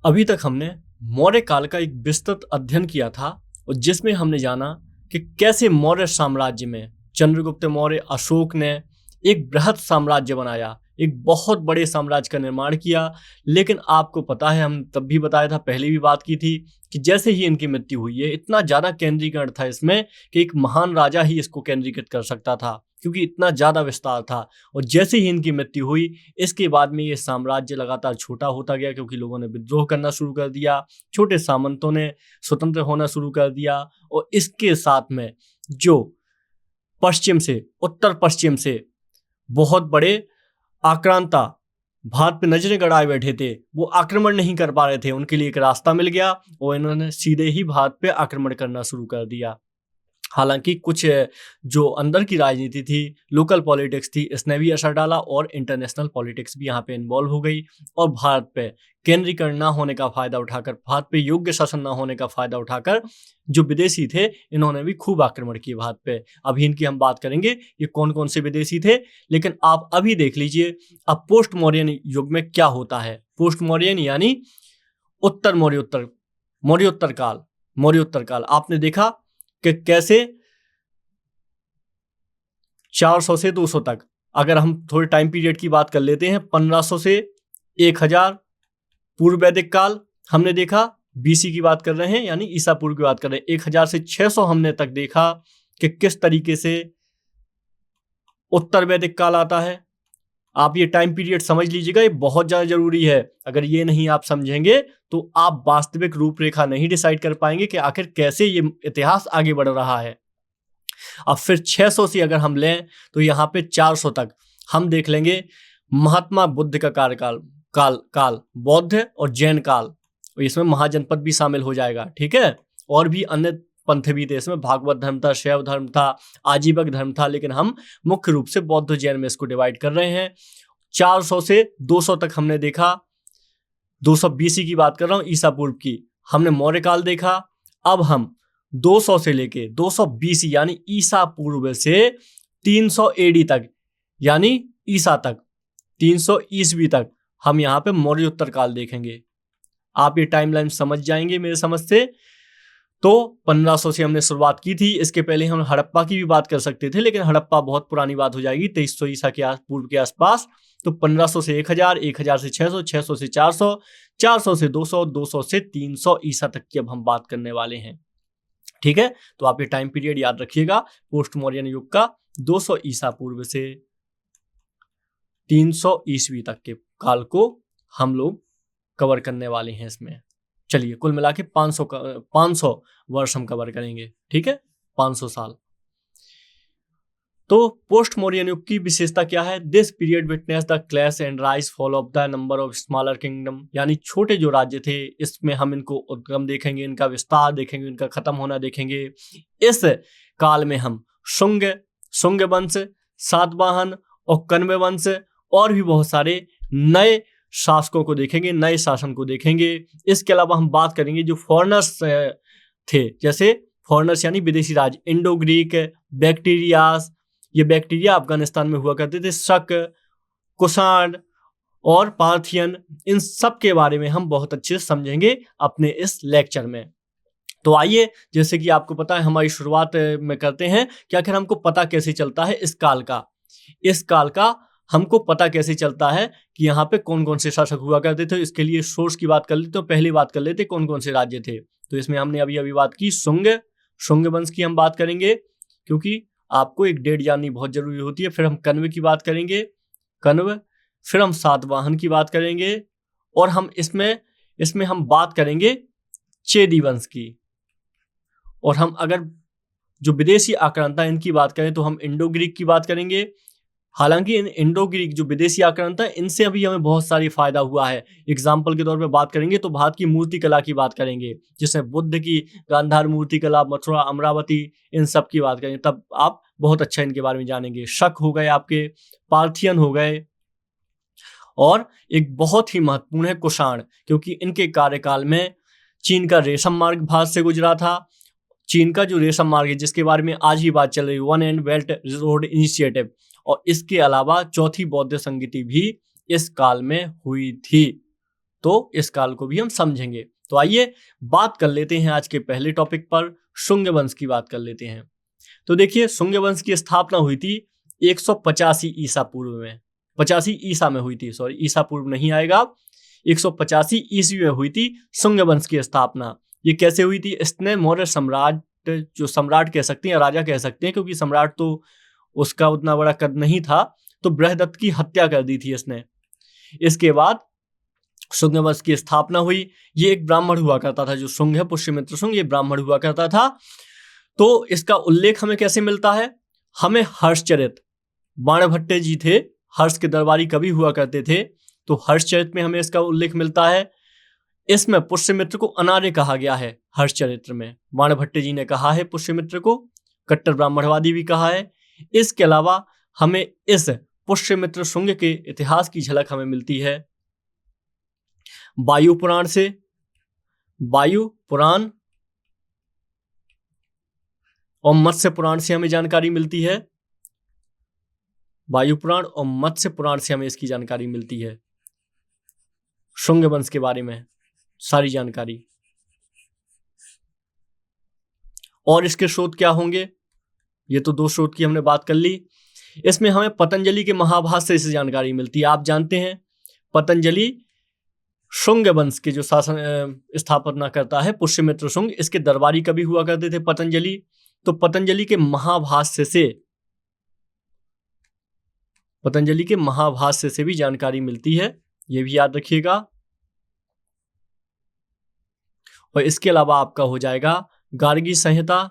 अभी तक हमने मौर्य काल का एक विस्तृत अध्ययन किया था और जिसमें हमने जाना कि कैसे मौर्य साम्राज्य में चंद्रगुप्त मौर्य अशोक ने एक बृहद साम्राज्य बनाया, एक बहुत बड़े साम्राज्य का निर्माण किया। लेकिन आपको पता है, हम तब भी बताया था, पहले भी बात की थी कि जैसे ही इनकी मृत्यु हुई है, इतना ज्यादा केंद्रीकरण था इसमें कि एक महान राजा ही इसको केंद्रीकृत कर सकता था, क्योंकि इतना ज्यादा विस्तार था। और जैसे ही इनकी मृत्यु हुई, इसके बाद में ये साम्राज्य लगातार छोटा होता गया, क्योंकि लोगों ने विद्रोह करना शुरू कर दिया, छोटे सामंतों ने स्वतंत्र होना शुरू कर दिया। और इसके साथ में जो पश्चिम से, उत्तर पश्चिम से बहुत बड़े आक्रांता भारत पे नजरें गड़ाए बैठे थे, वो आक्रमण नहीं कर पा रहे थे, उनके लिए एक रास्ता मिल गया और इन्होंने सीधे ही भारत पे आक्रमण करना शुरू कर दिया। हालांकि कुछ जो अंदर की राजनीति थी, लोकल पॉलिटिक्स थी, इसने भी असर डाला और इंटरनेशनल पॉलिटिक्स भी यहाँ पे इन्वॉल्व हो गई। और भारत पे केंद्रीकरण ना होने का फायदा उठाकर, भारत पे योग्य शासन ना होने का फायदा उठाकर जो विदेशी थे, इन्होंने भी खूब आक्रमण किए भारत पे। अभी इनकी हम बात करेंगे, ये कौन कौन से विदेशी थे। लेकिन आप अभी देख लीजिए अब पोस्ट मौर्यन युग में क्या होता है। पोस्ट मौर्यन यानी उत्तर मौर्योत्तर काल आपने देखा कि कैसे 400 से 200 तक, अगर हम थोड़े टाइम पीरियड की बात कर लेते हैं, 1500 से 1000 पूर्व वैदिक काल हमने देखा, बीसी की बात कर रहे हैं, यानी ईसा पूर्व की बात कर रहे हैं। 1000 से 600 हमने तक देखा कि किस तरीके से उत्तर वैदिक काल आता है। आप ये टाइम पीरियड समझ लीजिएगा, ये बहुत ज्यादा जरूरी है। अगर ये नहीं आप समझेंगे तो आप वास्तविक रूपरेखा नहीं डिसाइड कर पाएंगे कि आखिर कैसे ये इतिहास आगे बढ़ रहा है। अब फिर 600 से अगर हम लें तो यहाँ पे 400 तक हम देख लेंगे महात्मा बुद्ध का कार्यकाल, काल बौद्ध और जैन काल, और इसमें महाजनपद भी शामिल हो जाएगा, ठीक है। और भी अन्य पंथ भी थे इसमें, भागवत धर्म था, शैव धर्म था, आजीवक धर्म था, लेकिन हम मुख्य रूप से बौद्ध जैन में इसको डिवाइड कर रहे हैं। 400 से 200 तक हमने देखा, 200 बीसी की बात कर रहा हूं, ईसा पूर्व की, हमने मौर्य काल देखा। अब हम 200 से लेके 200 बीसी यानी ईसा पूर्व से 300 एडी तक, यानी ईसा तक, 300 ईस्वी तक हम यहाँ पे मौर्योत्तर काल देखेंगे। आप ये टाइमलाइन समझ जाएंगे मेरे समझ से। तो 1500 से हमने शुरुआत की थी, इसके पहले हम हड़प्पा की भी बात कर सकते थे, लेकिन हड़प्पा बहुत पुरानी बात हो जाएगी, 2300 ईसा के पूर्व के आसपास। तो 1500 से 1000, 1000 से 600, 600 से 400, 400 से 200, 200 से 300 ईसा तक की अब हम बात करने वाले हैं, ठीक है। तो आप ये टाइम पीरियड याद रखिएगा, पोस्ट मौर्यन युग का 200 ईसा पूर्व से 300 ईस्वी तक के काल को हम लोग कवर करने वाले हैं इसमें। चलिए, कुल मिला के 500 वर्ष हम कवर करेंगे, ठीक है, 500 साल। तो पोस्ट मौर्यन युग की विशेषता क्या है? This period witness the clash and rise fall of the number of smaller kingdom, यानी छोटे जो राज्य थे, इसमें हम इनको उद्गम देखेंगे, इनका विस्तार देखेंगे, इनका खत्म होना देखेंगे। इस काल में हम शुंग वंश, सातवाहन और कण्व वंश और भी बहुत सारे नए शासकों को देखेंगे, नए शासन को देखेंगे। इसके अलावा हम बात करेंगे जो फॉरेनर्स थे, जैसे फॉरेनर्स यानी विदेशी राज, इंडो ग्रीक, बैक्टीरियास, ये बैक्टीरिया अफगानिस्तान में हुआ करते थे, शक, कुषाण और पार्थियन, इन सब के बारे में हम बहुत अच्छे से समझेंगे अपने इस लेक्चर में। तो आइए, जैसे कि आपको पता है, हमारी शुरुआत में करते हैं कि आखिर हमको पता कैसे चलता है इस काल का हमको पता कैसे चलता है कि यहाँ पे कौन कौन से शासक हुआ करते थे। इसके लिए सोर्स की बात कर लेते, तो पहले बात कर लेते कौन कौन से राज्य थे। तो इसमें हमने अभी बात की शुंग वंश की हम बात करेंगे, क्योंकि आपको एक डेट जाननी बहुत जरूरी होती है। फिर हम कण्व की बात करेंगे, फिर हम सातवाहन की बात करेंगे, और हम इसमें हम बात करेंगे चेदी वंश की। और हम अगर जो विदेशी आक्रांता इनकी बात करें तो हम इंडो ग्रीक की बात करेंगे। हालांकि इन इंडो ग्रीक जो विदेशी आक्रांता, इनसे अभी हमें बहुत सारी फायदा हुआ है। एग्जाम्पल के तौर पे बात करेंगे तो भारत की मूर्ति कला की बात करेंगे, जिसमें बुद्ध की गांधार मूर्ति कला, मथुरा, अमरावती, इन सब की बात करेंगे, तब आप बहुत अच्छा इनके बारे में जानेंगे। शक हो गए, आपके पार्थियन हो गए, और एक बहुत ही महत्वपूर्ण है कुषाण, क्योंकि इनके कार्यकाल में चीन का रेशम मार्ग भारत से गुजरा था। चीन का जो रेशम मार्ग है, जिसके बारे में आज ही बात चल रही है, one and belt road initiative, और इसके अलावा चौथी बौद्ध संगीति भी इस काल में हुई थी। तो इस काल को भी हम समझेंगे। तो आइए बात कर लेते हैं आज के पहले टॉपिक पर, शुंग वंश की बात कर लेते हैं। तो देखिए, शुंग वंश की स्थापना हुई थी 185 ईसा पूर्व में, 85 ईसा में हुई थी, सॉरी ईसा पूर्व नहीं आएगा, 185 ईस्वी में हुई थी शुंग वंश की स्थापना। ये कैसे हुई थी? इसने मौर्य सम्राट, जो सम्राट कह सकते हैं, राजा कह सकते हैं, क्योंकि सम्राट तो उसका उतना बड़ा कद नहीं था, तो बृहदत्त की हत्या कर दी थी इसने। इसके बाद शुंग वंश की स्थापना हुई। ये एक ब्राह्मण हुआ करता था, जो शुंग है, पुष्यमित्र शुंग, ये ब्राह्मण हुआ करता था। तो इसका उल्लेख हमें कैसे मिलता है? हमें हर्षचरित, बाणभट्ट जी थे, हर्ष के दरबारी कवि हुआ करते थे, तो हर्षचरित में हमें इसका उल्लेख मिलता है। इसमें पुष्यमित्र को अनार्य कहा गया है। हर्षचरित्र में बाणभट्ट जी ने कहा है पुष्यमित्र को, कट्टर ब्राह्मणवादी भी कहा है। इसके अलावा हमें इस पुष्यमित्र शुंग के इतिहास की झलक हमें मिलती है वायु पुराण से। वायु पुराण और मत्स्य पुराण से हमें जानकारी मिलती है। वायु पुराण और मत्स्य पुराण से हमें इसकी जानकारी मिलती है, शुंग वंश के बारे में सारी जानकारी। और इसके स्रोत क्या होंगे? ये तो 2 स्रोत की हमने बात कर ली। इसमें हमें पतंजलि के महाभाष्य से जानकारी मिलती है। आप जानते हैं पतंजलि शुंग वंश के जो शासन स्थापना करता है पुष्यमित्र शुंग, इसके दरबारी कवि हुआ करते थे पतंजलि। तो पतंजलि के महाभाष्य से भी जानकारी मिलती है, यह भी याद रखिएगा। और इसके अलावा आपका हो जाएगा गार्गी संहिता।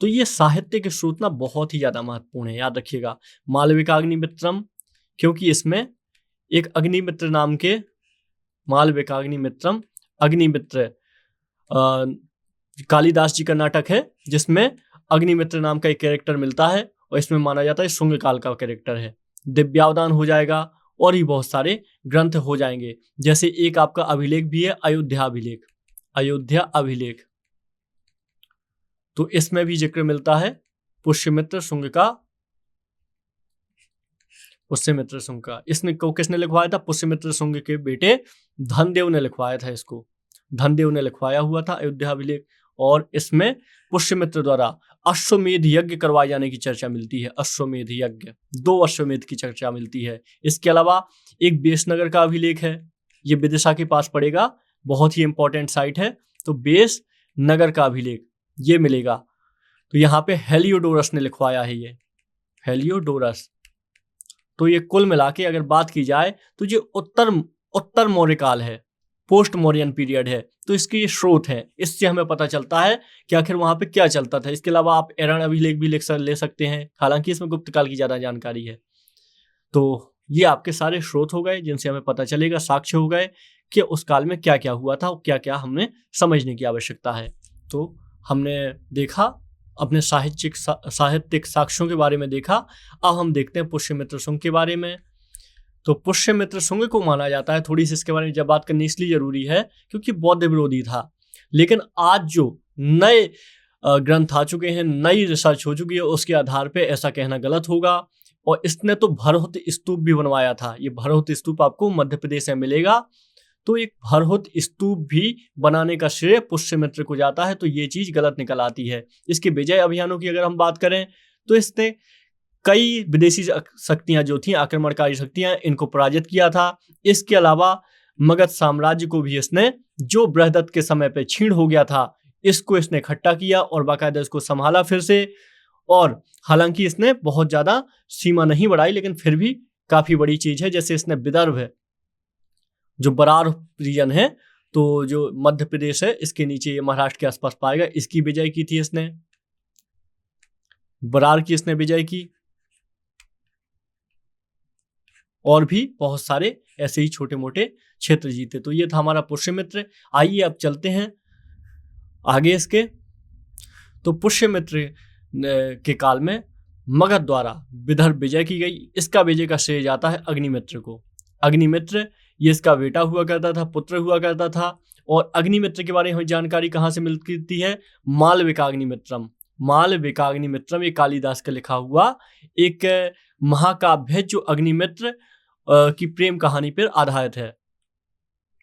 तो ये साहित्य के स्रोत ना बहुत ही ज्यादा महत्वपूर्ण है, याद रखिएगा। मालविकाग्निमित्रम, क्योंकि इसमें एक अग्निमित्र नाम के, मालविकाग्निमित्रम, अग्निमित्र कालिदास जी का नाटक है, जिसमें अग्निमित्र नाम का एक कैरेक्टर मिलता है, और इसमें माना जाता है शुंग काल का कैरेक्टर है। दिव्यावदान हो जाएगा, और भी बहुत सारे ग्रंथ हो जाएंगे। जैसे एक आपका अभिलेख भी है, अयोध्या अभिलेख, अयोध्या अभिलेख, तो इसमें भी जिक्र मिलता है पुष्यमित्र शुंग का। पुष्यमित्र शुंग का इसने को किसने लिखवाया था? पुष्यमित्र शुंग के बेटे धनदेव ने लिखवाया था। इसको धनदेव ने लिखवाया हुआ था अयोध्या अभिलेख। और इसमें पुष्यमित्र द्वारा अश्वमेध यज्ञ करवाए जाने की चर्चा मिलती है। अश्वमेध यज्ञ, 2 अश्वमेध की चर्चा मिलती है। इसके अलावा एक बेसनगर का अभिलेख है, ये विदिशा के पास पड़ेगा, बहुत ही इंपॉर्टेंट साइट है। तो बेसनगर का अभिलेख ये मिलेगा। तो यहाँ पे हेलियोडोरस ने लिखवाया है, ये हेलियोडोरस। तो ये कुल मिला के अगर बात की जाए तो ये उत्तर मौर्य काल है, पोस्ट मौर्यन पीरियड है। तो इसके ये स्रोत हैं, इससे हमें पता चलता है कि आखिर वहां पे क्या चलता था। इसके अलावा आप एरण अभिलेख भी ले सकते हैं, हालांकि इसमें गुप्त काल की ज्यादा जानकारी है। तो ये आपके सारे स्रोत हो गए, जिनसे हमें पता चलेगा, साक्ष्य हो गए कि उस काल में क्या क्या हुआ था और क्या क्या हमें समझने की आवश्यकता है। तो हमने देखा, अपने साहित्यिक साक्ष्यों के बारे में देखा। अब हम देखते हैं पुष्यमित्र शुंग के बारे में। तो पुष्यमित्र शुंग को माना जाता है, थोड़ी सी इसके बारे में जब बात करनी इसलिए जरूरी है क्योंकि बौद्ध विरोधी था। लेकिन आज जो नए ग्रंथ आ चुके हैं, नई रिसर्च हो चुकी है, उसके आधार पे ऐसा कहना गलत होगा। और इसने तो भरहुत स्तूप भी बनवाया था। ये भरहुत स्तूप आपको मध्य प्रदेश में मिलेगा। तो एक भरहुत स्तूप भी बनाने का श्रेय पुष्यमित्र को जाता है। तो ये चीज गलत निकल आती है। इसके विजय अभियानों की अगर हम बात करें तो इसने कई विदेशी शक्तियां जो थी, आक्रमणकारी शक्तियां, इनको पराजित किया था। इसके अलावा मगध साम्राज्य को भी इसने, जो बृहदत्त के समय पे छीण हो गया था, इसको इसने इकट्ठा किया और बाकायदा इसको संभाला फिर से। और हालांकि इसने बहुत ज्यादा सीमा नहीं बढ़ाई, लेकिन फिर भी काफी बड़ी चीज है। जैसे इसने विदर्भ है, जो बरार रीजन है, तो जो मध्य प्रदेश है, इसके नीचे ये महाराष्ट्र के आसपास पाएगा, इसकी विजय की थी इसने, बरार की इसने विजय की। और भी बहुत सारे ऐसे ही छोटे मोटे क्षेत्र जीते। तो ये था हमारा पुष्यमित्र। आइए अब चलते हैं आगे इसके। तो पुष्यमित्र के काल में मगध द्वारा विदर्भ विजय की गई। इसका विजय का श्रेय जाता है अग्निमित्र को। अग्निमित्र ये इसका बेटा हुआ करता था, पुत्र हुआ करता था। और अग्निमित्र के बारे में जानकारी कहाँ से मिलती है? मालविकाग्निमित्रम। मालविकाग्निमित्रम ये कालिदास का लिखा हुआ एक महाकाव्य है, जो अग्निमित्र की प्रेम कहानी पर आधारित है,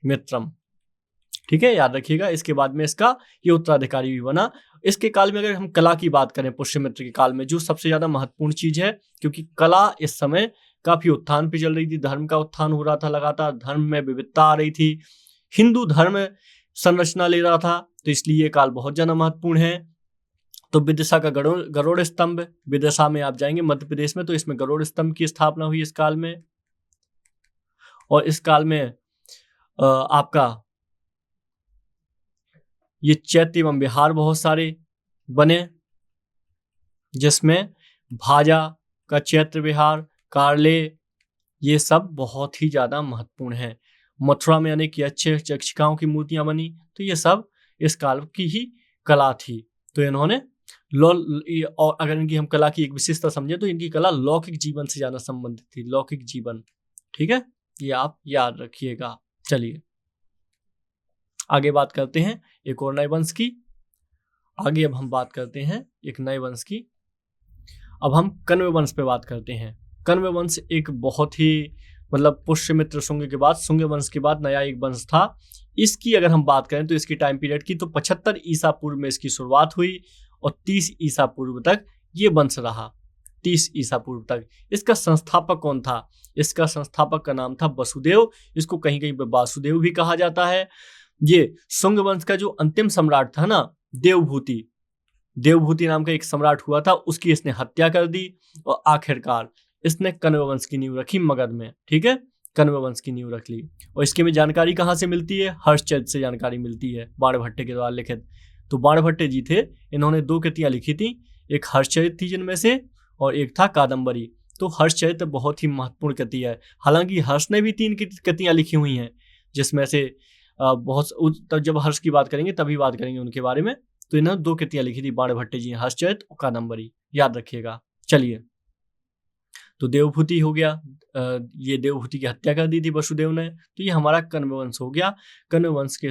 मित्रम। ठीक है, याद रखिएगा। इसके बाद में इसका ये उत्तराधिकारी भी बना। इसके काल में अगर हम कला की बात करें, पुष्यमित्र के काल में जो सबसे ज्यादा महत्वपूर्ण चीज है, क्योंकि कला इस समय काफी उत्थान पे चल रही थी, धर्म का उत्थान हो रहा था, लगातार धर्म में विविधता आ रही थी, हिंदू धर्म संरचना ले रहा था, तो इसलिए ये काल बहुत ज्यादा महत्वपूर्ण है। तो विदिशा का गरुड़ स्तंभ, विदिशा में आप जाएंगे मध्य प्रदेश में, तो इसमें गरुड़ स्तंभ की स्थापना हुई इस काल में। और इस काल में आपका ये चैत्य एवं विहार बहुत सारे बने, जिसमें भाजा का चैत्र विहार, कारले, ये सब बहुत ही ज्यादा महत्वपूर्ण है। मथुरा में अनेक अच्छे चक्षिकाओं की मूर्तियां बनी, तो ये सब इस काल की ही कला थी। तो इन्होंने और अगर इनकी हम कला की एक विशेषता समझे तो इनकी कला लौकिक जीवन से ज्यादा संबंधित थी, लौकिक जीवन। ठीक है, ये आप याद रखिएगा। चलिए आगे बात करते हैं एक और नए वंश की। आगे अब हम बात करते हैं एक नए वंश की। अब हम कण्व वंश पे बात करते हैं। कण्व वंश एक बहुत ही मतलब पुष्यमित्र शुंग के बाद, शुंग वंश के बाद नया एक वंश था। इसकी अगर हम बात करें तो इसकी टाइम पीरियड की, तो 75 ईसा पूर्व में इसकी शुरुआत हुई और 30 ईसा पूर्व तक ये वंश रहा, 30 ईसा पूर्व तक। इसका संस्थापक कौन था? इसका संस्थापक का नाम था वसुदेव। इसको कहीं कहीं पर वासुदेव भी कहा जाता है। ये शुंग वंश का जो अंतिम सम्राट था ना, देवभूति नाम का एक सम्राट हुआ था, उसकी इसने हत्या कर दी और आखिरकार इसने कण्व वंश की नींव रखी मगध में। ठीक है, कण्व वंश की नींव रख ली। और इसके में जानकारी कहाँ से मिलती है? हर्षचरित से जानकारी मिलती है, बाणभट्ट के द्वारा लिखित। तो बाणभट्ट जी थे, इन्होंने 2 कृतियां लिखी थी, एक हर्षचरित थी जिनमें से, और एक था कादम्बरी। तो हर्षचरित बहुत ही महत्वपूर्ण कृति है। हालांकि हर्ष ने भी 3 कृतियां लिखी हुई हैं, जिसमें से बहुत, जब हर्ष की बात करेंगे तभी बात करेंगे उनके बारे में। तो इन्होंने 2 कृतियां लिखी थी बाणभट्ट जी, हर्षचरित और कादम्बरी, याद रखिएगा। चलिए, तो देवभूति हो गया, ये देवभूति की हत्या कर दी थी वसुदेव ने। तो ये हमारा कण्व वंश हो गया। कण्व वंश के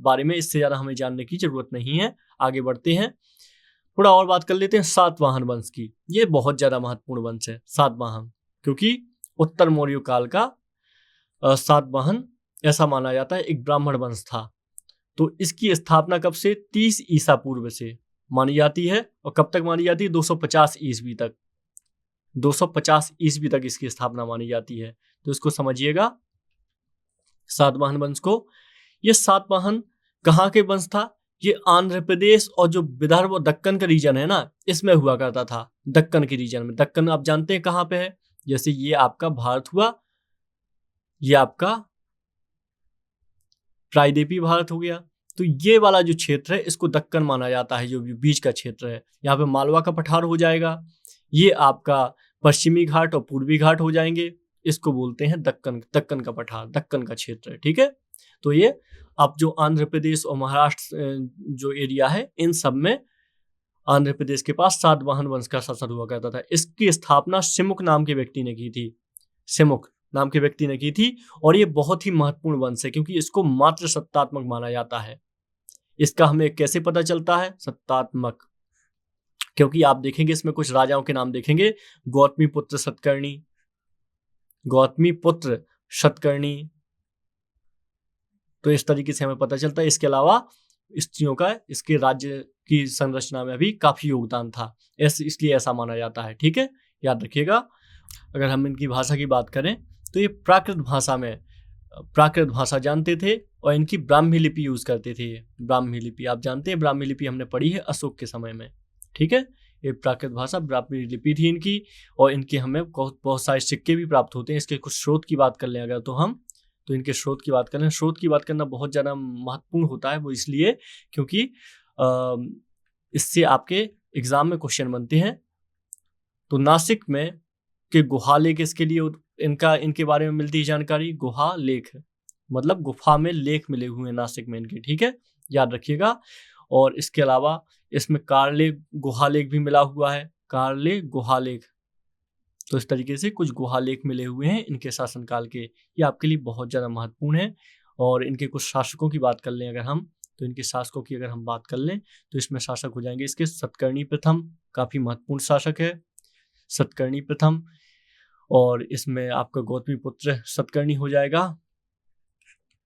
बारे में इससे ज्यादा हमें जानने की जरूरत नहीं है। आगे बढ़ते हैं, थोड़ा और बात कर लेते हैं सातवाहन वंश की। ये बहुत ज्यादा महत्वपूर्ण वंश है सातवाहन, क्योंकि उत्तर मौर्य काल का सातवाहन ऐसा माना जाता है एक ब्राह्मण वंश था। तो इसकी स्थापना कब से? 30 ईसा पूर्व से मानी जाती है। और कब तक मानी जाती है? 250 ईस्वी तक, 250 ईस्वी तक इसकी स्थापना मानी जाती है। तो इसको समझिएगा, सातवाहन वंश को। ये सातवाहन कहाँ के वंश था? ये आंध्र प्रदेश और जो विदर्भ और दक्कन का रीजन है ना, इसमें हुआ करता था। दक्कन के रीजन में, दक्कन आप जानते हैं कहाँ पे है? जैसे ये आपका भारत हुआ, ये आपका प्रायद्वीपीय भारत हो गया। तो ये वाला जो क्षेत्र है इसको दक्कन माना जाता है, जो बीच का क्षेत्र है। यहाँ पे मालवा का पठार हो जाएगा, ये आपका पश्चिमी घाट और पूर्वी घाट हो जाएंगे। इसको बोलते हैं दक्कन, दक्कन का पठार, दक्कन का क्षेत्र है। ठीक है, तो ये अब जो आंध्र प्रदेश और महाराष्ट्र जो एरिया है, इन सब में आंध्र प्रदेश के पास सातवाहन वंश का शासन हुआ करता था। इसकी स्थापना सिमुक नाम के व्यक्ति ने की थी, सिमुक नाम के व्यक्ति ने की थी। और ये बहुत ही महत्वपूर्ण वंश है, क्योंकि इसको मात्र सत्तात्मक माना जाता है। इसका हमें कैसे पता चलता है? सत्तात्मक, क्योंकि आप देखेंगे इसमें कुछ राजाओं के नाम देखेंगे, गौतमी पुत्र सतकर्णी, गौतमी पुत्र सतकर्णी। तो इस तरीके से हमें पता चलता है। इसके अलावा स्त्रियों का इसके राज्य की संरचना में भी काफी योगदान था, इसलिए ऐसा माना जाता है। ठीक है, याद रखिएगा। अगर हम इनकी भाषा की बात करें तो ये प्राकृत भाषा में, प्राकृत भाषा जानते थे और इनकी ब्राह्मी लिपि यूज करते थे। ब्राह्मी लिपि आप जानते हैं, ब्राह्मी लिपि हमने पढ़ी है अशोक के समय में। ठीक है, ये प्राकृत भाषा ब्राह्मी लिपि थी इनकी। और इनके हमें बहुत सारे सिक्के भी प्राप्त होते हैं। इसके कुछ स्रोत की बात कर लें अगर तो हम, तो इनके स्रोत की बात करें, स्रोत की बात करना बहुत ज़्यादा महत्वपूर्ण होता है। वो इसलिए क्योंकि इससे आपके एग्जाम में क्वेश्चन बनते हैं। तो नासिक में के गुहा लेख, इसके लिए इनके बारे में मिलती है जानकारी। गुहा लेख मतलब गुफा में लेख मिले हुए हैं नासिक में इनके। ठीक है, याद रखिएगा। और इसके अलावा इसमें कारले गुहालेख भी मिला हुआ है, कारले गुहालेख। तो इस तरीके से कुछ गुहालेख मिले हुए हैं इनके शासनकाल के, ये आपके लिए बहुत ज़्यादा महत्वपूर्ण है। और इनके कुछ शासकों की बात कर लें अगर हम, तो इनके शासकों की अगर हम बात कर लें तो इसमें शासक हो जाएंगे इसके सतकर्णी प्रथम, काफ़ी महत्वपूर्ण शासक है सतकर्णी प्रथम। और इसमें आपका गौतमीपुत्र सतकर्णी हो जाएगा।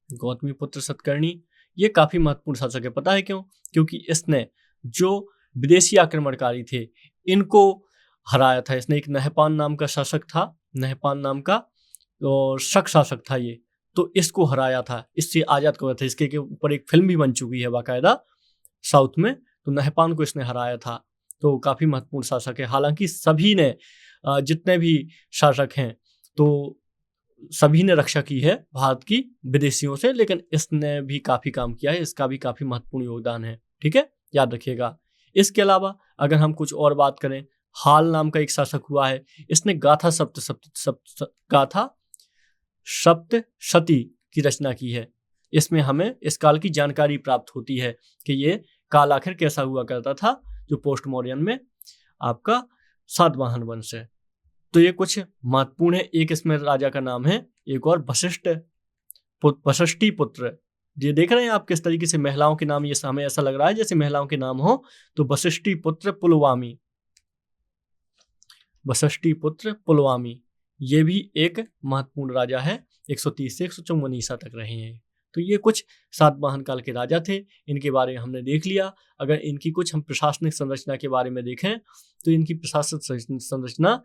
गौतमीपुत्र सतकर्णी ये काफी महत्वपूर्ण शासक है। पता है क्यों? क्योंकि इसने जो विदेशी आक्रमणकारी थे इनको हराया था। इसने एक नहपान नाम का शासक था, नहपान नाम का और शक शासक था ये, तो इसको हराया था, इससे आजाद करवाया था। इसके ऊपर एक फिल्म भी बन चुकी है बाकायदा साउथ में। तो नहपान को इसने हराया था, तो काफी महत्वपूर्ण शासक है। हालांकि सभी ने जितने भी शासक हैं तो सभी ने रक्षा की है भारत की विदेशियों से, लेकिन इसने भी काफी काम किया है, इसका भी काफी महत्वपूर्ण योगदान है। ठीक है, याद रखिएगा। इसके अलावा अगर हम कुछ और बात करें, हाल नाम का एक शासक हुआ है। इसने गाथा सप्तशती की रचना की है। इसमें हमें इस काल की जानकारी प्राप्त होती है कि ये काल आखिर कैसा हुआ करता था, जो पोस्ट मॉडर्न में आपका सातवाहन वंश है। तो ये कुछ महत्वपूर्ण है। एक इसमें राजा का नाम है, एक और वशिष्ठी पुत्र। ये देख रहे हैं आप किस तरीके से महिलाओं के नाम, ये हमें ऐसा लग रहा है जैसे महिलाओं के नाम हो। तो वशिष्ठी पुत्र पुलवामी, वशिष्ठी पुत्र पुलवामी ये भी एक महत्वपूर्ण राजा है। 130 से 154 ईसा तक रहे हैं। तो ये कुछ सातवाहन काल के राजा थे, इनके बारे में हमने देख लिया। अगर इनकी कुछ हम प्रशासनिक संरचना के बारे में देखें तो इनकी प्रशासनिक संरचना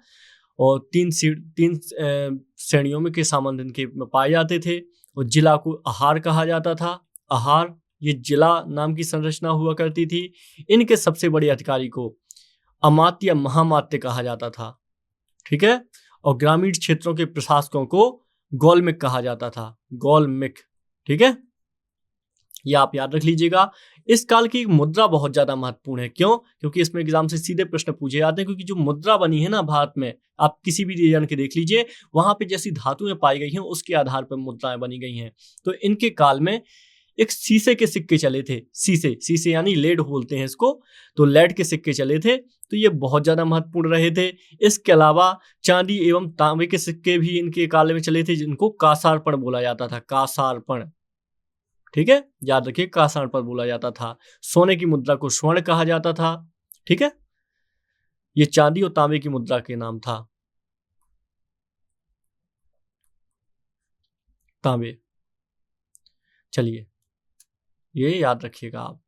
और तीन श्रेणियों में के सामंत इनके पाए जाते थे। और जिला को आहार कहा जाता था। आहार ये जिला नाम की संरचना हुआ करती थी। इनके सबसे बड़े अधिकारी को अमात्य या महामात्य कहा जाता था। ठीक है, और ग्रामीण क्षेत्रों के प्रशासकों को गौलमिक कहा जाता था, गौलमिक। ठीक है, ये आप याद रख लीजिएगा। इस काल की मुद्रा बहुत ज्यादा महत्वपूर्ण है। क्यों? क्योंकि इसमें एग्जाम से सीधे प्रश्न पूछे जाते हैं। क्योंकि जो मुद्रा बनी है ना भारत में, आप किसी भी रीजन के देख लीजिए, वहां पे जैसी धातुएं पाई गई हैं उसके आधार पर मुद्राएं बनी गई हैं। तो इनके काल में एक शीशे के सिक्के चले थे। शीशे यानी लेड बोलते हैं इसको। तो लेड के सिक्के चले थे, तो ये बहुत ज्यादा महत्वपूर्ण रहे थे। इसके अलावा चांदी एवं तांबे के सिक्के भी इनके काल में चले थे, जिनको कासार्पण बोला जाता था। कासार्पण, ठीक है, याद रखिए, कासार्पण बोला जाता था। सोने की मुद्रा को स्वर्ण कहा जाता था। ठीक है, ये चांदी और तांबे की मुद्रा के नाम था। तांबे, चलिए ये याद रखिएगा आप।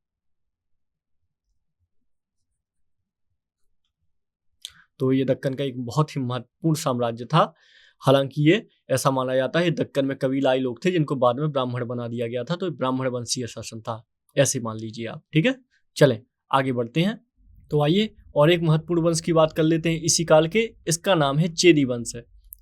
तो ये दक्कन का एक बहुत ही महत्वपूर्ण साम्राज्य था। हालांकि ये ऐसा माना जाता है दक्कन में कबीलाई लोग थे जिनको बाद में ब्राह्मण बना दिया गया था। तो ब्राह्मण वंशीय शासन था, ऐसे मान लीजिए आप। ठीक है, चलें आगे बढ़ते हैं। तो आइए और एक महत्वपूर्ण वंश की बात कर लेते हैं इसी काल के। इसका नाम है चेदी वंश।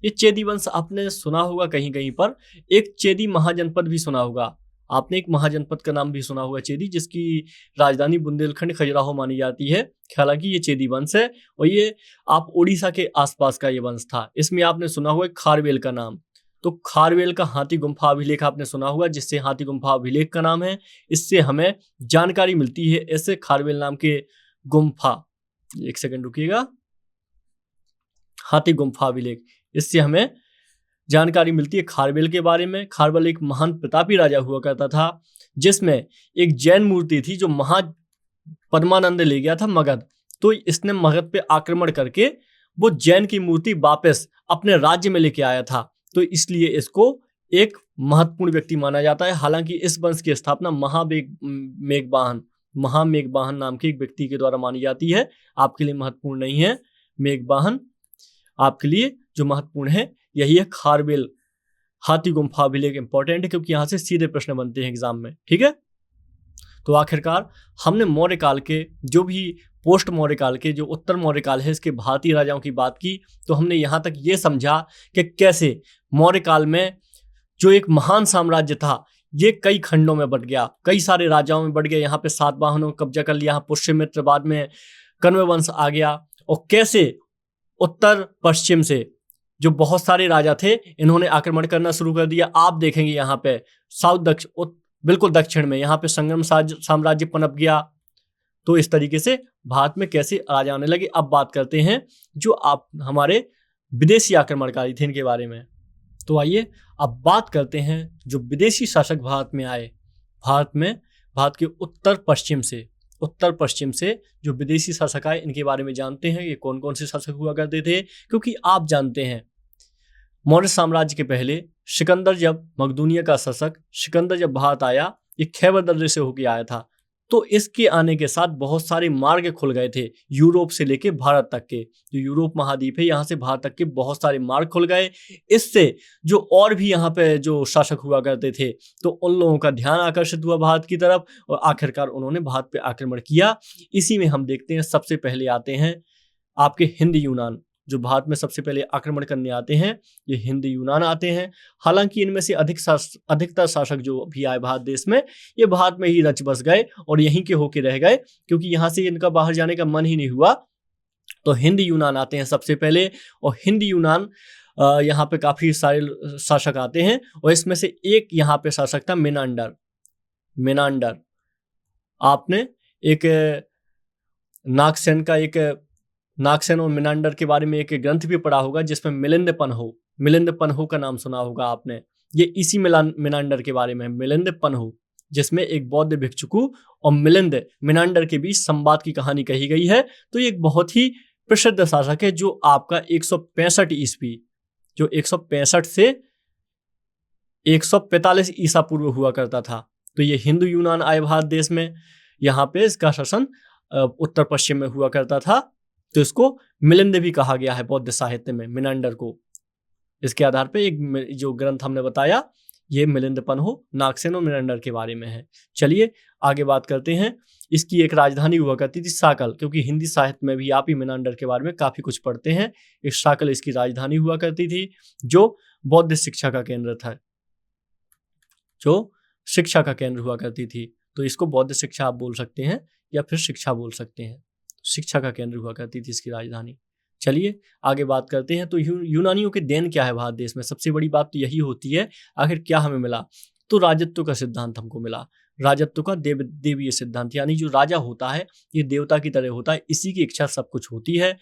ये चेदी वंश आपने सुना होगा कहीं कहीं पर। एक चेदी महाजनपद भी सुना होगा आपने, एक महाजनपद का नाम भी सुना होगा चेदी, जिसकी राजधानी बुंदेलखंड खजुराहो मानी जाती है। हालांकि ये चेदी वंश है और ये आप उड़ीसा के आसपास का ये वंश था। इसमें आपने सुना होगा खारवेल का नाम। तो खारवेल का हाथी गुम्फा अभिलेख आपने सुना होगा, जिससे हाथी गुम्फा अभिलेख का नाम है। इससे हमें जानकारी मिलती है ऐसे खारवेल नाम के गुम्फा। एक सेकंड रुकिएगा, हाथी गुम्फा अभिलेख, इससे हमें जानकारी मिलती है खारवेल के बारे में। खारवेल एक महान प्रतापी राजा हुआ करता था, जिसमें एक जैन मूर्ति थी जो पद्मानंद ले गया था मगध। तो इसने मगध पे आक्रमण करके वो जैन की मूर्ति वापस अपने राज्य में लेके आया था। तो इसलिए इसको एक महत्वपूर्ण व्यक्ति माना जाता है। हालांकि इस वंश की स्थापना महामेघवाहन नाम के एक व्यक्ति के द्वारा मानी जाती है। आपके लिए महत्वपूर्ण नहीं है मेघवाहन, आपके लिए जो महत्वपूर्ण है यही है खारवेल हाथी गुम्फा अभिलेख। इंपॉर्टेंट है क्योंकि यहां से सीधे प्रश्न बनते हैं एग्जाम में। ठीक है, तो आखिरकार हमने मौर्य काल के, जो भी पोस्ट मौर्य काल के, जो उत्तर मौर्य काल है, इसके भारतीय राजाओं की बात की। तो हमने यहां तक ये समझा कि कैसे मौर्य काल में जो एक महान साम्राज्य था ये कई खंडों में बट गया, कई सारे राजाओं में बट गया। यहाँ पे सातवाहनों को कब्जा कर लिया, पुष्यमित्र, बाद में कण्व वंश आ गया। और कैसे उत्तर पश्चिम से जो बहुत सारे राजा थे इन्होंने आक्रमण करना शुरू कर दिया। आप देखेंगे यहाँ पे बिल्कुल दक्षिण में यहाँ पे संगम साम्राज्य पनप गया। तो इस तरीके से भारत में कैसे राजा आने लगे। अब बात करते हैं जो आप हमारे विदेशी आक्रमणकारी थे इनके बारे में। तो आइए अब बात करते हैं जो विदेशी शासक भारत में आए। भारत के उत्तर पश्चिम से जो विदेशी शासक आए इनके बारे में जानते हैं। ये कौन कौन से शासक हुआ करते थे, क्योंकि आप जानते हैं मौर्य साम्राज्य के पहले सिकंदर जब मकदूनिया का शासक सिकंदर जब भारत आया, ये खैबर दर्रे से होके आया था। तो इसके आने के साथ बहुत सारे मार्ग खुल गए थे यूरोप से लेके भारत तक के। जो यूरोप महाद्वीप है यहाँ से भारत तक के बहुत सारे मार्ग खुल गए। इससे जो और भी यहाँ पे जो शासक हुआ करते थे तो उन लोगों का ध्यान आकर्षित हुआ भारत की तरफ और आखिरकार उन्होंने भारत पे आक्रमण किया। इसी में हम देखते हैं सबसे पहले आते हैं आपके हिंद यूनान। जो भारत में सबसे पहले आक्रमण करने आते हैं ये हिंद यूनान आते हैं। हालांकि इनमें से अधिकतर शासक जो भी आए भारत देश में ये भारत में ही रच बस गए और यहीं के होके रह गए, क्योंकि यहाँ से इनका बाहर जाने का मन ही नहीं हुआ। तो हिंद यूनान आते हैं सबसे पहले और हिंद यूनान यहाँ पे काफी सारे शासक आते हैं और इसमें से एक यहाँ पे शासक था मेनांडर। आपने एक नागसेन और मेनांडर के बारे में एक ग्रंथ भी पढ़ा होगा जिसमें मिलिंद पन्हो का नाम सुना होगा आपने। ये इसी मेनांडर के बारे में, मिलिंद पन्हो, जिसमें एक बौद्ध भिक्षुक और मिलिंद मेनांडर के बीच संवाद की कहानी कही गई है। तो ये एक बहुत ही प्रसिद्ध शासक है जो आपका 165 ईस्वी, जो 165 से 145 ईसा पूर्व हुआ करता था। तो ये हिंदू यूनान आए भारत देश में, यहाँ पे इसका शासन उत्तर पश्चिम में हुआ करता था। तो इसको मिलिंद भी कहा गया है बौद्ध साहित्य में, मेनांडर को। इसके आधार पे एक जो ग्रंथ हमने बताया ये मिलिंद पन्हो, नागसेन और मेनांडर के बारे में है। चलिए आगे बात करते हैं। इसकी एक राजधानी हुआ करती थी साकल, क्योंकि हिंदी साहित्य में भी आप ही मेनांडर के बारे में काफी कुछ पढ़ते हैं। एक साकल इसकी राजधानी हुआ करती थी जो बौद्ध शिक्षा का केंद्र था, जो शिक्षा का केंद्र हुआ करती थी। तो इसको बौद्ध शिक्षा आप बोल सकते हैं या फिर शिक्षा बोल सकते हैं। शिक्षा का केंद्र हुआ करती थी इसकी राजधानी। चलिए आगे बात करते हैं। तो यूनानियों के देन क्या है भारत देश में? सबसे बड़ी बात तो यही होती है आखिर क्या हमें मिला। तो राजत्व का सिद्धांत हमको मिला, राजत्व का देवीय सिद्धांत, यानी जो राजा होता है ये देवता की तरह होता है, इसी की इच्छा सब कुछ होती है।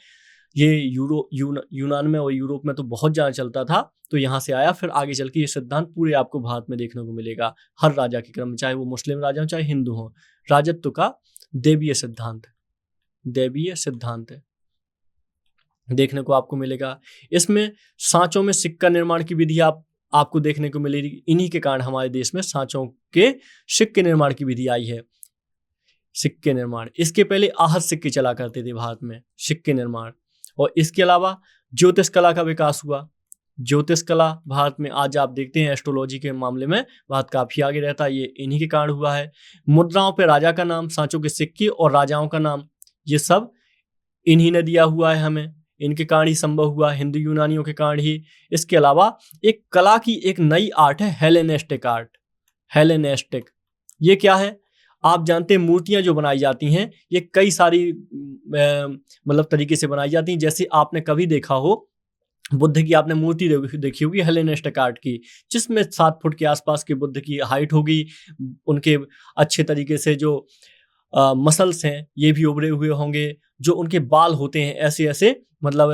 ये यूनान में और यूरोप में तो बहुत ज़्यादा चलता था, तो यहाँ से आया। फिर आगे चल के ये सिद्धांत पूरे आपको भारत में देखने को मिलेगा हर राजा के क्रम में, चाहे वो मुस्लिम राजा हो चाहे हिंदू हो। राजत्व का देवीय सिद्धांत देखने को आपको मिलेगा। इसमें सांचों में सिक्का निर्माण की विधि आपको देखने को मिलेगी। इन्हीं के कारण हमारे देश में सांचों के सिक्के निर्माण की विधि आई है। सिक्के निर्माण, इसके पहले आहत सिक्के चला करते थे भारत में, सिक्के निर्माण। और इसके अलावा ज्योतिष कला का विकास हुआ। ज्योतिष कला भारत में आज आप देखते हैं एस्ट्रोलॉजी के मामले में भारत काफी आगे रहता है, ये इन्हीं के कारण हुआ है। मुद्राओं पे राजा का नाम, सांचों के सिक्के और राजाओं का नाम, ये सब इन्हीं ने दिया हुआ है हमें, इनके कारण ही संभव हुआ, हिंदू यूनानियों के कारण ही। इसके अलावा एक कला की एक नई आर्ट है हेलेनिस्टिक आर्ट। हेलेनिस्टिक ये क्या है? आप जानते हैं मूर्तियां जो बनाई जाती हैं ये कई सारी मतलब तरीके से बनाई जाती हैं। जैसे आपने कभी देखा हो बुद्ध की आपने मूर्ति देखी होगी हेलेनिस्टिक आर्ट की, जिसमें 7 फुट के आसपास के बुद्ध की हाइट होगी, उनके अच्छे तरीके से जो मसल्स हैं ये भी उभरे हुए होंगे, जो उनके बाल होते हैं ऐसे ऐसे, मतलब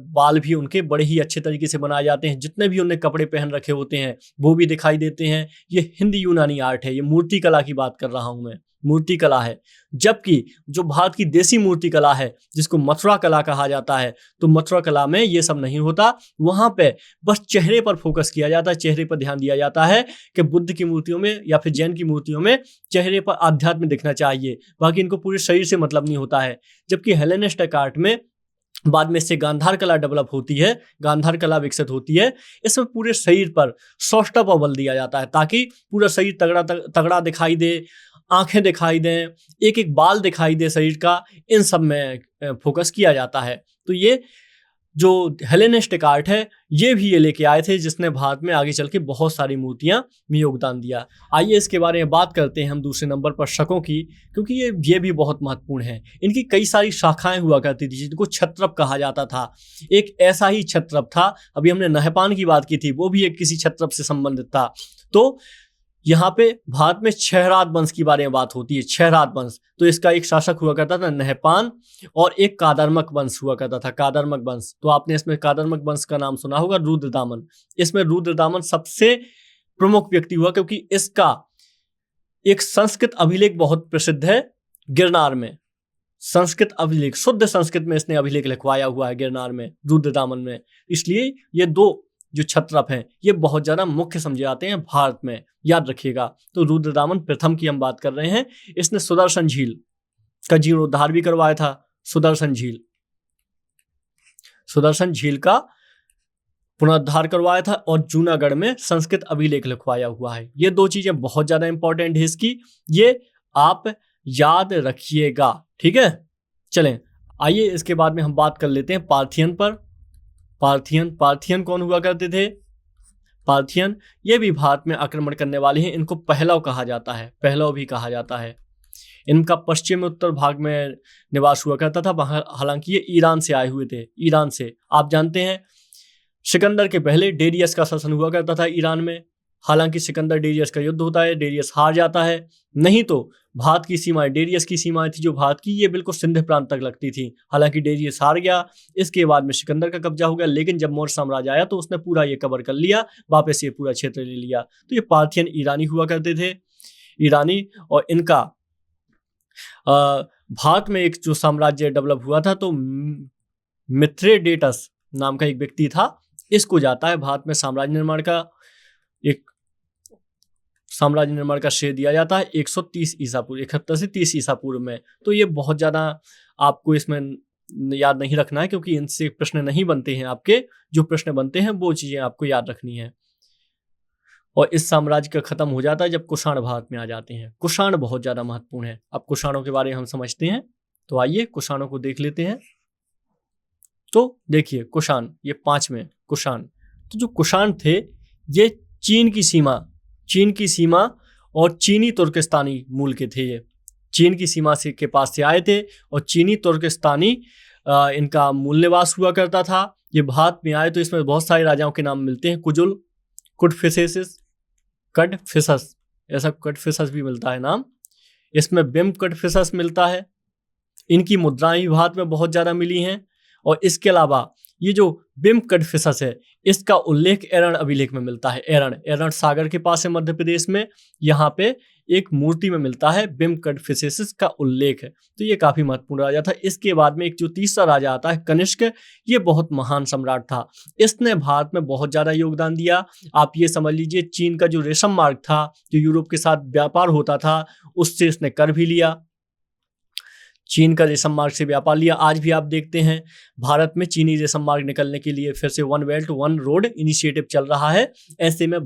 बाल भी उनके बड़े ही अच्छे तरीके से बनाए जाते हैं, जितने भी उन्हें कपड़े पहन रखे होते हैं वो भी दिखाई देते हैं। ये हिंदी यूनानी आर्ट है, ये मूर्ति कला की बात कर रहा हूं मैं, मूर्ति कला है। जबकि जो भारत की देसी मूर्ति कला है जिसको मथुरा कला कहा जाता है, तो मथुरा कला में ये सब नहीं होता। वहां पे बस चेहरे पर फोकस किया जाता है, चेहरे पर ध्यान दिया जाता है कि बुद्ध की मूर्तियों में या फिर जैन की मूर्तियों में चेहरे पर आध्यात्म दिखना चाहिए, बाकी इनको पूरे शरीर से मतलब नहीं होता है। जबकि हेलेनिस्टिक आर्ट में बाद में इससे गांधार कला डेवलप होती है, गांधार कला विकसित होती है। इसमें पूरे शरीर पर सौष्ठव पर बल दिया जाता है ताकि पूरा शरीर तगड़ा दिखाई दे, आंखें दिखाई दें, एक एक बाल दिखाई दे शरीर का, इन सब में फोकस किया जाता है। तो ये जो हेलेनिस्टिक आर्ट है ये भी ये लेके आए थे, जिसने भारत में आगे चल के बहुत सारी मूर्तियां में योगदान दिया। आइए इसके बारे में बात करते हैं हम दूसरे नंबर पर शकों की, क्योंकि ये भी बहुत महत्वपूर्ण है। इनकी कई सारी शाखाएं हुआ करती थी जिनको क्षत्रप कहा जाता था। एक ऐसा ही क्षत्रप था, अभी हमने नहपान की बात की थी, वो भी एक किसी क्षत्रप से संबंधित था। तो यहाँ पे भारत में क्षहरात वंश की बारे में बात होती है, क्षहरात वंश। तो इसका एक शासक हुआ करता था नहपान, और एक कादरमक वंश हुआ करता था, कादरमक वंश। तो आपने इसमें कादरमक वंश का नाम सुना होगा, रुद्रदामन। इसमें रुद्रदामन सबसे प्रमुख व्यक्ति हुआ, क्योंकि इसका एक संस्कृत अभिलेख बहुत प्रसिद्ध है गिरनार में। संस्कृत अभिलेख, शुद्ध संस्कृत में इसने अभिलेख लिखवाया हुआ है गिरनार में, रुद्रदामन में। इसलिए ये दो जो क्षत्रप हैं ये बहुत ज्यादा मुख्य समझे जाते हैं भारत में, याद रखिएगा। तो रुद्रदामन प्रथम की हम बात कर रहे हैं। इसने सुदर्शन झील का जीर्णोद्धार भी करवाया था। सुदर्शन झील का पुनरुद्धार करवाया था और जूनागढ़ में संस्कृत अभिलेख लिखवाया हुआ है। ये दो चीजें बहुत ज्यादा इंपॉर्टेंट है इसकी, ये आप याद रखिएगा, ठीक है। चलें आइए इसके बाद में हम बात कर लेते हैं पार्थियन पर। पार्थियन कौन हुआ करते थे? पार्थियन ये भी भारत में आक्रमण करने वाले हैं। इनको पहलव कहा जाता है, पहलव भी कहा जाता है। इनका पश्चिम उत्तर भाग में निवास हुआ करता था। हालांकि ये ईरान से आए हुए थे। ईरान से आप जानते हैं सिकंदर के पहले डेरियस का शासन हुआ करता था ईरान में। हालांकि सिकंदर डेरियस का युद्ध होता है, डेरियस हार जाता है। नहीं तो भारत की सीमाएं, डेरियस की सीमाएं थी जो भारत की, ये बिल्कुल सिंध प्रांत तक लगती थी। हालांकि डेरियस हार गया, इसके बाद में सिकंदर का कब्जा हो गया। लेकिन जब मौर्य साम्राज्य आया तो उसने पूरा ये कवर कर लिया, वापस ये पूरा क्षेत्र ले लिया। तो ये पार्थियन ईरानी हुआ करते थे, ईरानी। और इनका भारत में एक जो साम्राज्य डेवलप हुआ था, तो मिथ्रेडेटस नाम का एक व्यक्ति था, इसको जाता है भारत में साम्राज्य निर्माण का श्रेय दिया जाता है 130 ईसा पूर्व, 71 से 30 ईसा पूर्व में। तो ये बहुत ज्यादा आपको इसमें याद नहीं रखना है, क्योंकि इनसे प्रश्न नहीं बनते हैं। आपके जो प्रश्न बनते हैं वो चीजें आपको याद रखनी है। और इस साम्राज्य का खत्म हो जाता है जब कुषाण भारत में आ जाते हैं। कुषाण बहुत ज्यादा महत्वपूर्ण है। अब कुषाणों के बारे में हम समझते हैं, तो आइए कुषाणों को देख लेते हैं। तो देखिए कुषाण, ये 5वें कुषाण। तो जो कुषाण थे ये चीन की सीमा और चीनी तुर्किस्तानी मूल के थे। ये चीन की सीमा से के पास से आए थे और चीनी तुर्किस्तानी इनका मूल निवास हुआ करता था। ये भारत में आए तो इसमें बहुत सारे राजाओं के नाम मिलते हैं। कुजुल, कडफिसस, ऐसा कडफिसस भी मिलता है नाम। इसमें बिम कडफिसस मिलता है। इनकी मुद्राएं भी भारत में बहुत ज्यादा मिली हैं। और इसके अलावा ये जो बिम कडफिसस है इसका उल्लेख एरण अभिलेख में मिलता है। एरण सागर के पास है मध्य प्रदेश में। यहाँ पे एक मूर्ति में मिलता है बिम कडफिसस का उल्लेख है। तो ये काफी महत्वपूर्ण राजा था। इसके बाद में एक जो तीसरा राजा आता है कनिष्क, ये बहुत महान सम्राट था। इसने भारत में बहुत ज्यादा योगदान दिया। आप ये समझ लीजिए चीन का जो रेशम मार्ग था, जो यूरोप के साथ व्यापार होता था, उससे इसने कर भी लिया। चीन का रेशम मार्ग से व्यापार लिया। आज भी आप देखते हैं भारत में चीनी रेशम मार्ग निकलने के लिए फिर से one belt one road initiative चल रहा है। ऐसे में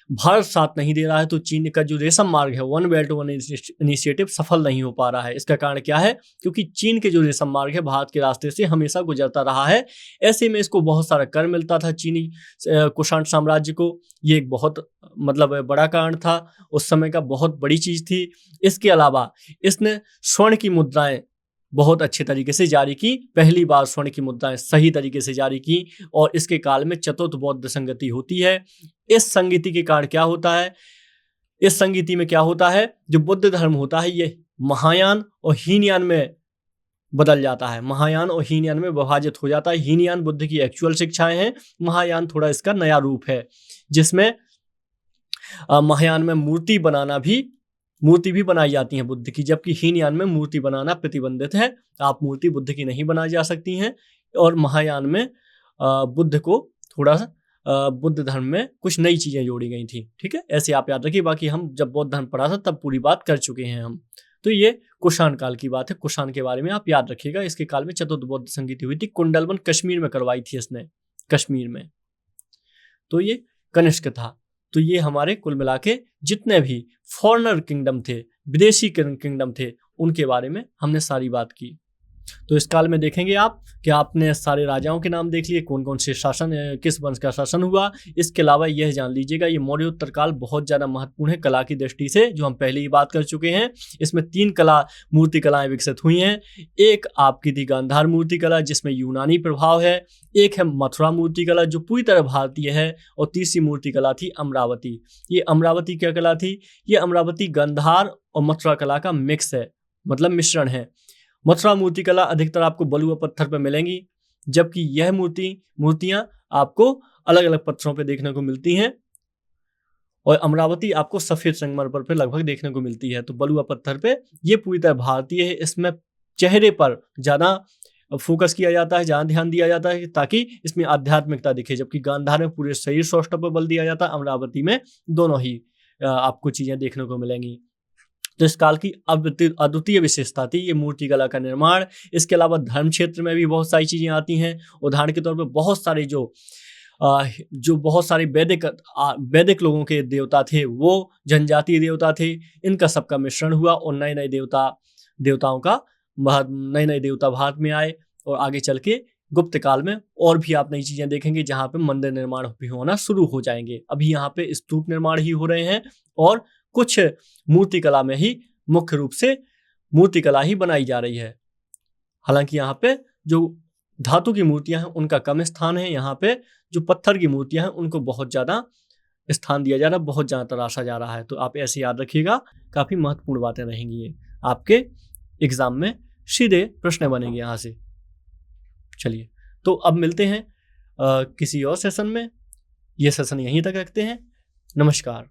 भारत साथ नहीं दे रहा है, तो चीन का जो रेशम मार्ग है वन बेल्ट वन इनिशिएटिव सफल नहीं हो पा रहा है। इसका कारण क्या है? क्योंकि चीन के जो रेशम मार्ग है भारत के रास्ते से हमेशा गुजरता रहा है। ऐसे में इसको बहुत सारा कर मिलता था चीनी कुषाण साम्राज्य को। ये एक बहुत बड़ा कारण था, उस समय का बहुत बड़ी चीज थी। इसके अलावा इसने स्वर्ण की मुद्राएं बहुत अच्छे तरीके से जारी की। पहली बार स्वर्ण की मुद्राएं सही तरीके से जारी की। और इसके काल में चतुर्थ बौद्ध संगति होती है। इस संगति के कारण क्या होता है? इस संगति में क्या होता है? जो बुद्ध धर्म होता है ये महायान और हीनयान में बदल जाता है। महायान और हीनयान में विभाजित हो जाता है। हीनयान बुद्ध की एक्चुअल शिक्षाएं हैं, महायान थोड़ा इसका नया रूप है, जिसमें महायान में मूर्ति भी बनाई जाती है बुद्ध की, जबकि हीनयान में मूर्ति बनाना प्रतिबंधित है। आप मूर्ति बुद्ध की नहीं बनाई जा सकती हैं। और महायान में बुद्ध को थोड़ा सा बुद्ध धर्म में कुछ नई चीजें जोड़ी गई थी। ठीक है, ऐसे आप याद रखिए। बाकी हम जब बौद्ध धर्म पढ़ा था तब पूरी बात कर चुके हैं हम। तो ये कुषाण काल की बात है। कुषाण के बारे में आप याद रखिएगा। इसके काल में चतुर्थ बौद्ध संगति हुई थी। कुंडलवन कश्मीर में करवाई थी इसने, कश्मीर में। तो ये कनिष्क था। तो ये हमारे कुल मिला के जितने भी फॉरेनर किंगडम थे, विदेशी किंगडम थे, उनके बारे में हमने सारी बात की। तो इस काल में देखेंगे आप कि आपने सारे राजाओं के नाम देख लिए, कौन कौन से शासन, किस वंश का शासन हुआ। इसके अलावा यह जान लीजिएगा ये मौर्योत्तर काल बहुत ज़्यादा महत्वपूर्ण है कला की दृष्टि से, जो हम पहले ही बात कर चुके हैं। इसमें 3 मूर्ति कलाएं विकसित हुई हैं। एक आपकी थी गांधार मूर्ति कला जिसमें यूनानी प्रभाव है। एक है मथुरा मूर्ति कला जो पूरी तरह भारतीय है। और तीसरी मूर्ति कला थी अमरावती। ये अमरावती क्या कला थी? ये अमरावती गांधार और मथुरा कला का मिक्स है, मतलब मिश्रण है। मथुरा मूर्ति कला अधिकतर आपको बलुआ पत्थर पर मिलेंगी, जबकि यह मूर्तियां आपको अलग अलग पत्थरों पर देखने को मिलती हैं। और अमरावती आपको सफेद संगमरमर पर लगभग देखने को मिलती है। तो बलुआ पत्थर पे ये पूरी तरह भारतीय है। इसमें चेहरे पर ज्यादा फोकस किया जाता है, जहाँ ध्यान दिया जाता है, ताकि इसमें आध्यात्मिकता दिखे। जबकि गांधार में पूरे शरीर सौष्ठव पर बल दिया जाता है, अमरावती में दोनों ही आपको चीजें देखने को मिलेंगी। तो इस काल की अद्वितीय विशेषता थी ये मूर्ति कला का निर्माण। इसके अलावा धर्म क्षेत्र में भी बहुत सारी चीजें आती हैं। उदाहरण के तौर पर बहुत सारे जो बहुत सारे वैदिक लोगों के देवता थे वो जनजातीय देवता थे। इनका सबका मिश्रण हुआ और नए नए देवता भारत में आए। और आगे चल के गुप्त काल में और भी आप नई चीजें देखेंगे जहाँ पे मंदिर निर्माण भी होना शुरू हो जाएंगे। अभी यहाँ पे स्तूप निर्माण ही हो रहे हैं और कुछ मूर्ति कला में ही मुख्य रूप से मूर्ति कला ही बनाई जा रही है। हालांकि यहाँ पे जो धातु की मूर्तियां हैं उनका कम स्थान है। यहाँ पे जो पत्थर की मूर्तियां हैं उनको बहुत ज्यादा स्थान दिया जा रहा है, बहुत ज्यादा तराशा जा रहा है। तो आप ऐसे याद रखिएगा, काफी महत्वपूर्ण बातें रहेंगी ये, आपके एग्जाम में सीधे प्रश्न बनेंगे यहाँ से। चलिए, तो अब मिलते हैं किसी और सेशन में। ये सेशन यहीं तक रखते हैं। नमस्कार।